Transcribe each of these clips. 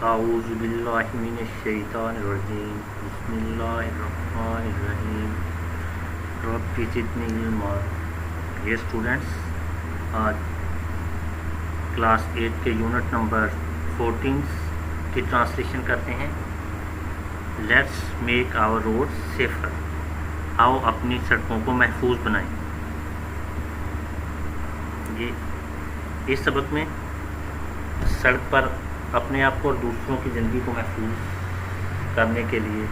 أعوذ بالله من الشيطان الرجيم بسم الله الرحمن الرحیم رب زدنی علما. یہ اسٹوڈنٹس آج کلاس 8 کے یونٹ نمبر 14 کی ٹرانسلیشن کرتے ہیں. Let's make our road safer. آؤ اپنی سڑکوں کو محفوظ بنائیں. یہ اس سبق میں سڑک پر اپنے آپ کو اور دوسروں کی زندگی کو محفوظ کرنے کے لیے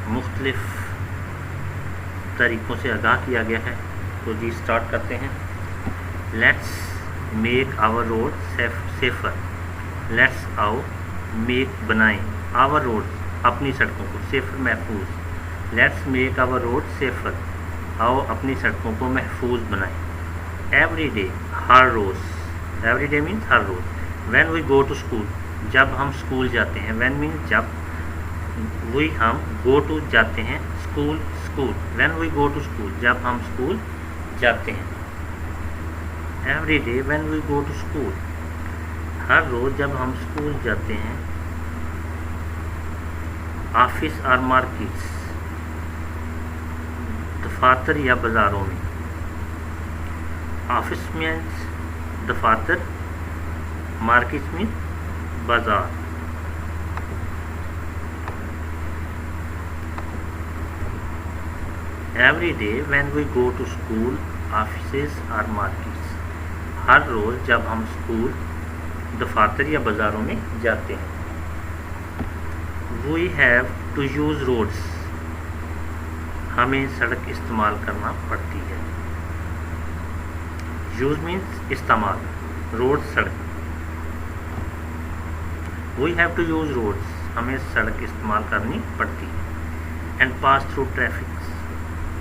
مختلف طریقوں سے آگاہ کیا گیا ہے. تو جی سٹارٹ کرتے ہیں. Let's make our road safer. Let's آؤ میک بنائیں آور روڈ اپنی سڑکوں کو سیفر محفوظ. Let's make our road safer. آؤ اپنی سڑکوں کو محفوظ بنائیں. ایوری ڈے ہر روز. ایوری ڈے مینس ہر روز. When we go to school جب ہم اسکول جاتے ہیں. وین مینس جب وی ہم گو ٹو جاتے ہیں school. When we go to school جب ہم اسکول جاتے ہیں. Every day when we go to school ہر روز جب ہم اسکول جاتے ہیں. آفس اور مارکیٹس دفاتر یا بازاروں میں. آفس مینس دفاتر, مارکیٹ میں بازار. Every day when we go to school offices اور مارکیٹس ہر روز جب ہم اسکول دفاتر یا بازاروں میں جاتے ہیں. We have to use roads ہمیں سڑک استعمال کرنا پڑتی ہے. یوز مینس استعمال, روڈ سڑک. We have to use roads ہمیں سڑک استعمال کرنی پڑتی ہے. And pass through traffic.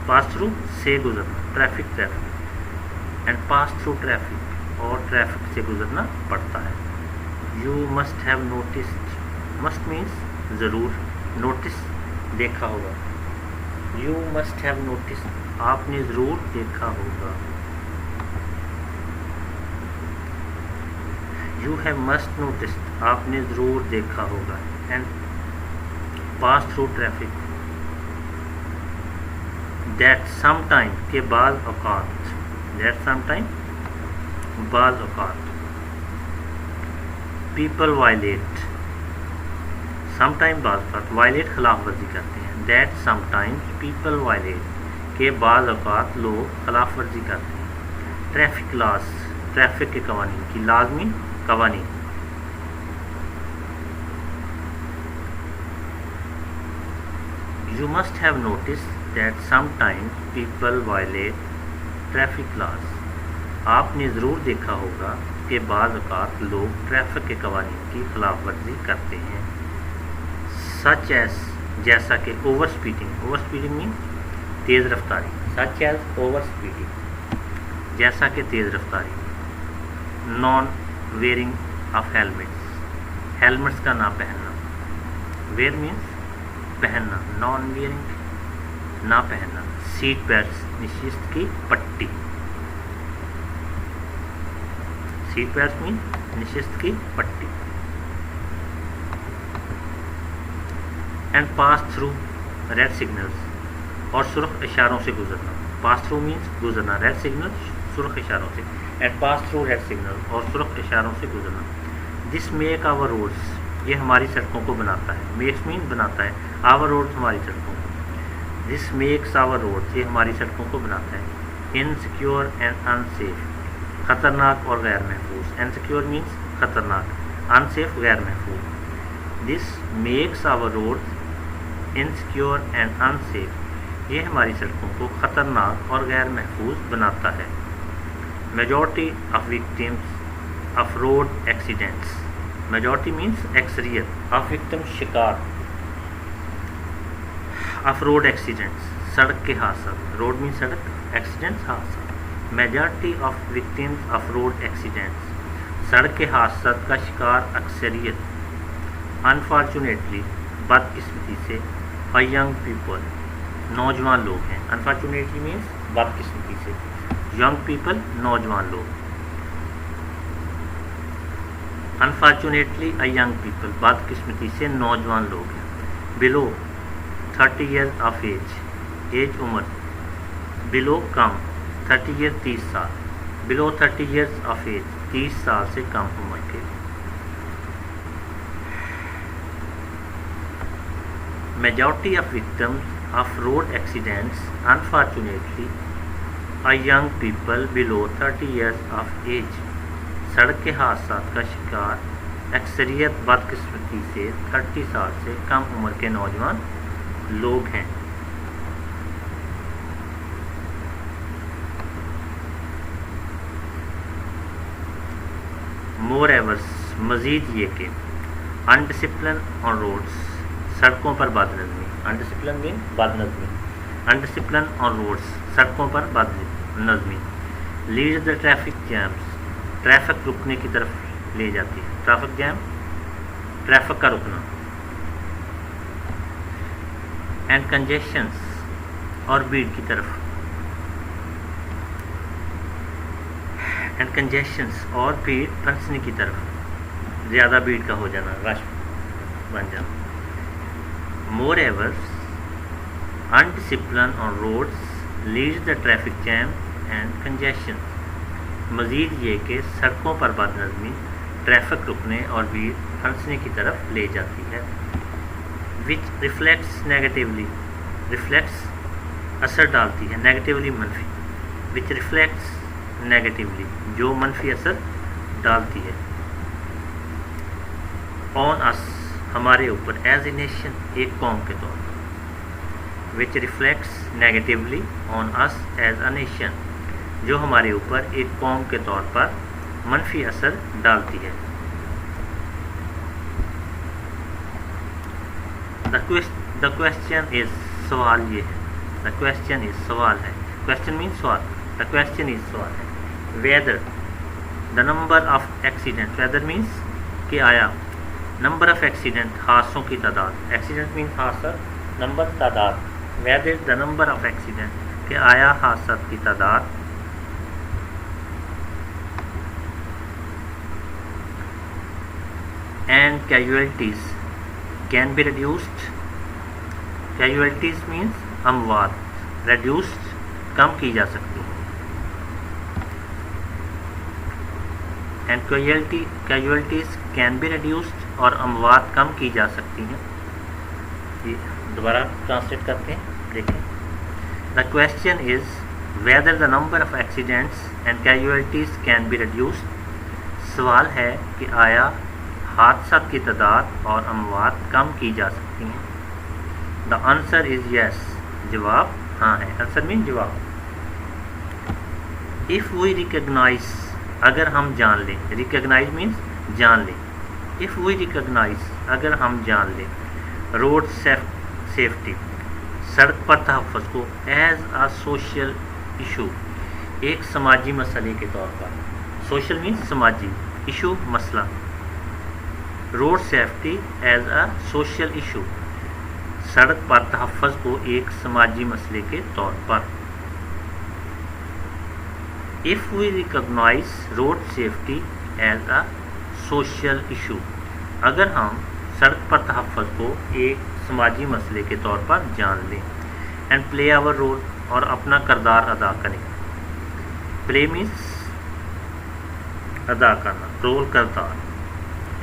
Pass through سے گزرنا, traffic. And pass through traffic اور ٹریفک سے گزرنا پڑتا ہے. You must have noticed. Must means ضرور, نوٹس دیکھا ہوگا. یو مسٹ ہیو نوٹسڈ آپ نے ضرور دیکھا ہوگا. یو ہیو مسٹ نوٹسڈ آپ نے ضرور دیکھا ہوگا. And pass through traffic that some time کے بعض اوقات. دیٹ سم ٹائم بعض اوقات. پیپل وائلیٹ سم ٹائم بعض اوقات وائلیٹ خلاف ورزی کرتے ہیں. That some time people violate کے بعض اوقات لوگ خلاف ورزی کرتے ہیں. ٹریفک لاس ٹریفک کے قوانین کی, لازمی قوانین. You must have notice that some time people violate traffic laws آپ نے ضرور دیکھا ہوگا کہ بعض اوقات لوگ ٹریفک کے قوانین کی خلاف ورزی کرتے ہیں. سچ ایز جیسا کہ over speeding. Over speeding means تیز رفتاری. سچ ایز اوور اسپیڈنگ جیسا کہ تیز رفتاری. Non wearing of helmets helmets کا نہ پہننا. ویئر مینس پہننا, نان ویئرنگ نہ پہننا. سیٹ بیلٹس نشست کی پٹی. سیٹ بیلٹس مینس نشست کی پٹی. And pass through red signals اور سرخ اشاروں سے گزرنا. پاس تھرو مینس گزرنا, ریڈ سگنل سرخ اشاروں سے. And pass through red signal اور سرخ اشاروں سے گزرنا. دس میک آور روڈس یہ ہماری سڑکوں کو بناتا ہے. میکس مین بناتا ہے, آور روڈس ہماری سڑکوں کو. دس میکس آور روڈس یہ ہماری سڑکوں کو بناتا ہے. انسیکیور اینڈ انسیف خطرناک اور غیر محفوظ. انسیکیور مینس خطرناک, انسیف غیر محفوظ. This makes our roads insecure and unsafe یہ ہماری سڑکوں کو خطرناک اور غیر محفوظ بناتا ہے. Majority of victims of road accidents. Majority means اکثریت, آف وکٹم شکار, آف روڈ ایکسیڈنٹس سڑک کے حادثات. روڈ مینس سڑک, ایکسیڈنٹس حادثات. Majority of victims of road accidents سڑک کے حادثات کا شکار اکثریت. انفارچونیٹلی بدقسمتی سے. اے ینگ پیپل نوجوان لوگ ہیں. انفارچونیٹلی مینس بدقسمتی سے. ینگ پیپل نوجوان لوگ. अनफॉर्चुनेटली अ यंग पीपल, बदकिस्मती से नौजवान लोग हैं। Below 30 years of age, age उम्र, बिलो कम 30 ईयर 30 साल, बिलो 30 ईयर्स ऑफ एज 30 साल से कम उम्र के। Majority of victims of road accidents unfortunately a young people below 30 years of age, सड़क के हादसा का शिकार अक्सरियत बदकिस्मती से 30 साल से कम उम्र के नौजवान लोग हैं। मोर एवर्स, मजीद ये कि अनडिसिप्लिन ऑन रोड्स, सड़कों पर बदनज़मी, अनडिसिप्लिन मीन बदनज़मी, अनडिसिप्लिन ऑन रोड्स, सड़कों पर बदनज़मी, lead the traffic jams, traffic रुकने की तरफ ले जाती है। ट्रैफिक जैम, ट्रैफिक का रुकना। एंड कंजेशंस, और भीड़ की तरफ, एंड कंजेशंस, और भीड़ फंसने की तरफ, ज़्यादा भीड़ का हो जाना, रश बन जाना। Moreover undiscipline on roads leads the traffic jam and congestion, मज़ीद ये कि सड़कों पर बदनज़मी ट्रैफिक रुकने और भीड़ फंसने की तरफ ले जाती है। विच रिफ्लेक्ट्स नेगेटिवली, रिफ्लेक्ट्स असर डालती है, नेगेटिवली मनफी, विच रिफ्लेक्ट्स नेगेटिवली, जो मनफी असर डालती है। ऑन अस, हमारे ऊपर, एज ए नेशन, एक कौम के तौर पर। Which reflects negatively on us as a nation, जो हमारे ऊपर एक कौम के तौर पर मनफी असर डालती है। द क्वेश्चन इज, सवाल ये है, द क्वेश्चन इज, सवाल है, क्वेश्चन मीन सवाल, द क्वेश्चन इज, सवाल है। Whether the number of accident, whether means कि आया, नंबर ऑफ एक्सीडेंट, हादसों की तादाद, एक्सीडेंट मीन्स हादसा, नंबर तादाद, whether the number of accident, कि आया हादसा की तादाद, and casualties can be reduced, casualties means अमवात, रिड्यूस्ड कम की जा सकती हैं, and casualties can be reduced, और अमवात कम की जा सकती हैं। ये दोबारा ट्रांसलेट करते हैं, देखिए। The question is whether the number of accidents and casualties can be reduced, सवाल है कि आया हादसा की तादाद और अमवात कम की जा सकती हैं। द आंसर इज यस, जवाब हाँ है, आंसर मीन जवाब। इफ़ वी रिकग्नाइज, अगर हम जान लें, रिकग्नाइज मीन्स जान लें, इफ़ वी रिकग्नाइज, अगर हम जान लें, रोड सेफ्टी, सड़क पर तहफ़्फ़ुज़ को, एज आ सोशल इशू, एक समाजी मसले के तौर पर, सोशल मीन्स समाजी, इशू मसला, road safety as a social issue, सड़क पर तहफ़्फ़ुज़ को एक समाजी मसले के तौर पर। If we recognize road safety as a social issue, अगर हम सड़क पर तहफ़्फ़ुज़ को एक समाजी मसले के तौर पर जान लें, एंड प्ले आवर रोल, और अपना किरदार अदा करें। प्ले मीन्स अदा करना, रोल किरदार,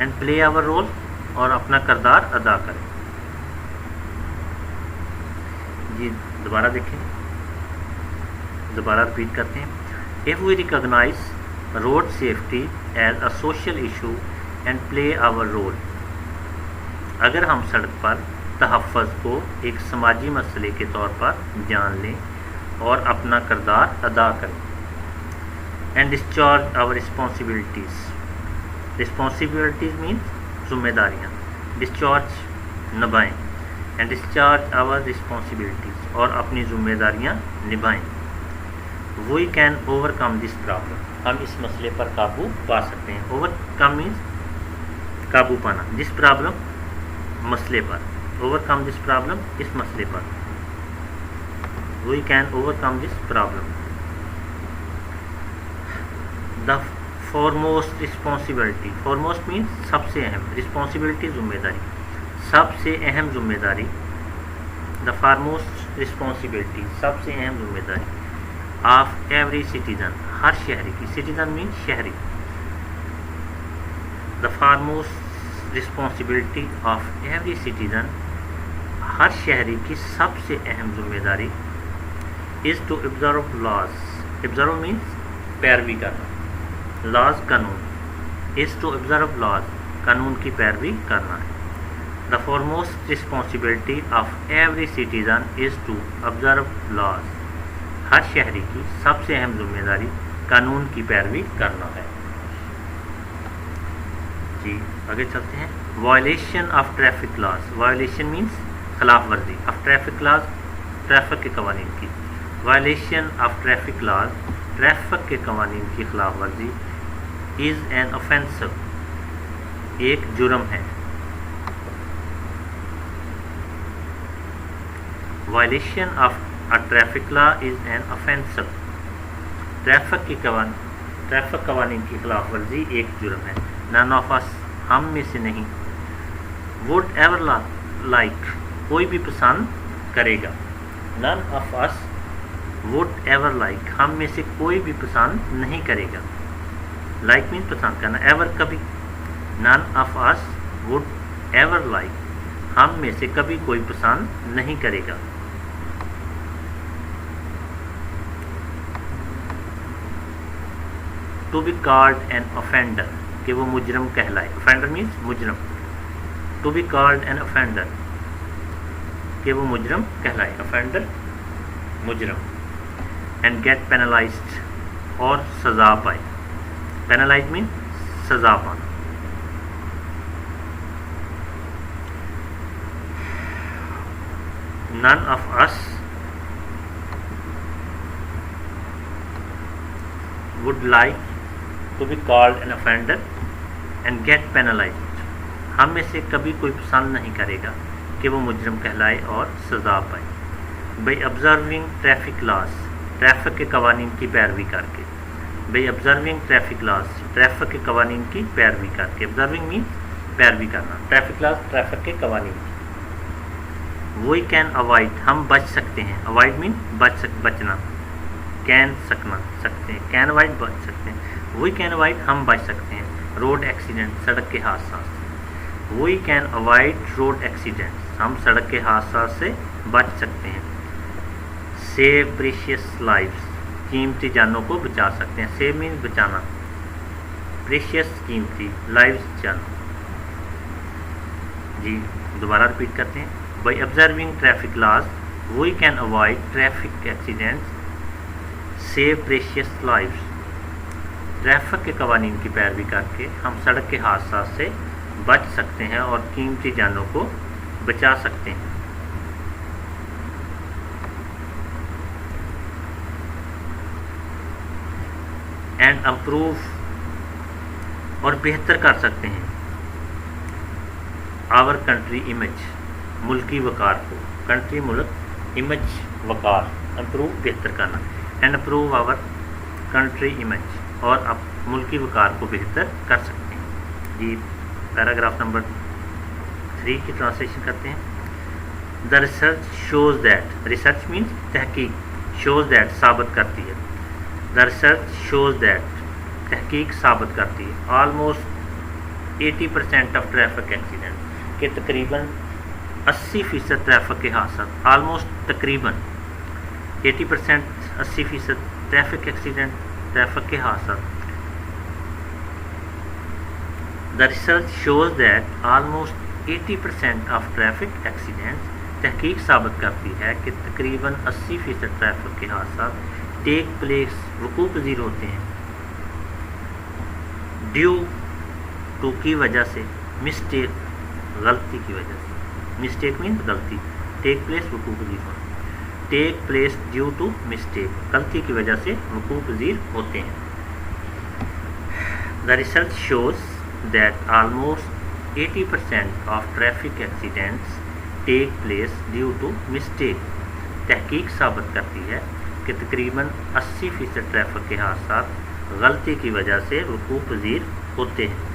एंड प्ले आवर रोल, और अपना किरदार अदा करें। जी दोबारा देखें, दोबारा रिपीट करते हैं। If we recognize road safety as a social issue and play our role, अगर हम सड़क पर तहफ़्फ़ुज़ को एक समाजी मसले के तौर पर जान लें और अपना किरदार अदा करें। And discharge our responsibilities, responsibilities means जिम्मेदारियाँ, डिस्चार्ज निभाएं, एंड डिस्चार्ज आवर रिस्पॉन्सिबिलिटीज़, और अपनी जिम्मेदारियाँ निभाएं। We can overcome this problem, हम इस मसले पर काबू पा सकते हैं। ओवरकम मीन्स काबू पाना, दिस प्रॉब्लम मसले पर, ओवरकम दिस प्रॉब्लम इस मसले पर, we can overcome this problem. The foremost responsibility, foremost means सबसे अहम, responsibility जिम्मेदारी, सबसे अहम जिम्मेदारी, the foremost responsibility सबसे अहम जिम्मेदारी of every citizen, हर शहरी की, citizen means शहरी, the foremost responsibility of every citizen, हर शहरी की सबसे अहम जिम्मेदारी is to observe laws, observe means पैरवी करना, laws कानून, is to observe laws कानून की पैरवी करना है। The foremost responsibility of every citizen is to observe laws, हर शहरी की सबसे अहम जिम्मेदारी कानून की पैरवी करना है। जी आगे चलते हैं। Violation of traffic laws, violation means खिलाफ वर्जी, ऑफ ट्रैफिक लॉज ट्रैफिक के कवानीन की, violation of traffic laws traffic के कवानीन की खिलाफ वर्जी इज़ एन ऑफेंसिव, एक जुर्म है। Violation of a traffic law is an offensive, traffic कवानीन की खिलाफ वर्जी एक जुर्म है। नन ऑफ अस, हम में से नहीं, वुड एवर लाइक, कोई भी पसंद करेगा, none of us would ever like, हम में से कोई भी पसंद नहीं करेगा, लाइक मीन पसंद करना, एवर कभी, none of us would ever like, हम में से कभी कोई पसंद नहीं करेगा। To be called an offender, कि वो मुजरम कहलाए, ऑफेंडर मीन्स मुजरम, to be called an offender, कि वो मुजरम कहलाए, ऑफेंडर मुजरम। एंड गेट पेनलाइज्ड, और सज़ा पाए, पेनलाइज मीन सज़ा पाना। None of us would like to be called an offender and get penalised, हम में से कभी कोई पसंद नहीं करेगा कि वो मुजरम कहलाए और सज़ा पाए। By observing traffic laws, traffic के कवानीन की पैरवी करके, by observing traffic laws, traffic के कवानीन की पैरवी करके, ऑब्जर्विंग मीन पैरवी करना, ट्रैफिक लॉज ट्रैफिक के कवानीन की। वी कैन अवॉइड, हम बच सकते हैं, अवॉइड मीन बचना, कैन सकना सकते हैं, कैन अवॉइड बच सकते हैं, वी कैन अवॉइड हम बच सकते हैं, रोड एक्सीडेंट सड़क के हादसा से, we can avoid road accident, हम सड़क के हादसा से बच सकते हैं। सेव प्रीशियस लाइव्स, कीमती जानों को बचा सकते हैं, सेव मीन बचाना, प्रीशियस कीमती, लाइव्स जानों। जी दोबारा रिपीट करते हैं। By observing traffic laws we can avoid traffic accidents, save precious lives, traffic के कवानीन की पैरवी करके हम सड़क के हादसा से बच सकते हैं और कीमती जानों को बचा सकते हैं। एंड अम्प्रूव, और बेहतर कर सकते हैं, आवर कंट्री इमेज, मुल्की वकार को, कंट्री मुल्क, इमेज वकार, अम्प्रूव बेहतर करना, एंड अम्प्रूव आवर कंट्री इमेज, और अब मुल्की वकार को बेहतर कर सकते हैं। जी पैराग्राफ नंबर 3 की ट्रांसलेशन करते हैं। The research shows that, research means तहकीक, शोज़ दैट साबित करती है, द रिसर्च शोज़ दैट तहकीक साबित करती है, ऑलमोस्ट 80% ऑफ ट्रैफिक एक्सीडेंट, के तकरीबन 80% ट्रैफिक के हादसा, ऑलमोस्ट तकरीबन 80% 80% ट्रैफिक एक्सीडेंट, ट्रैफिक के हादसा। The research shows that almost 80% of traffic accidents, तहकीक साबित करती है कि तकरीबन 80% ट्रैफिक के हादसा टेक प्लेस, वकूअ पज़ीर होते हैं, ड्यू टू की वजह से, मिस्टेक गलती की वजह से, मिस्टेक मीन्स गलती, टेक प्लेस वकूअ पज़ीर होना, take place due to mistake, गलती की वजह से वकूअ पज़ीर होते हैं। The research shows that almost 80% of traffic accidents take place due to mistake, तहकीक साबित करती है कि तकरीबन 80% ट्रैफिक के हादसा غلطی کی وجہ سے وقوع پذیر ہوتے ہیں.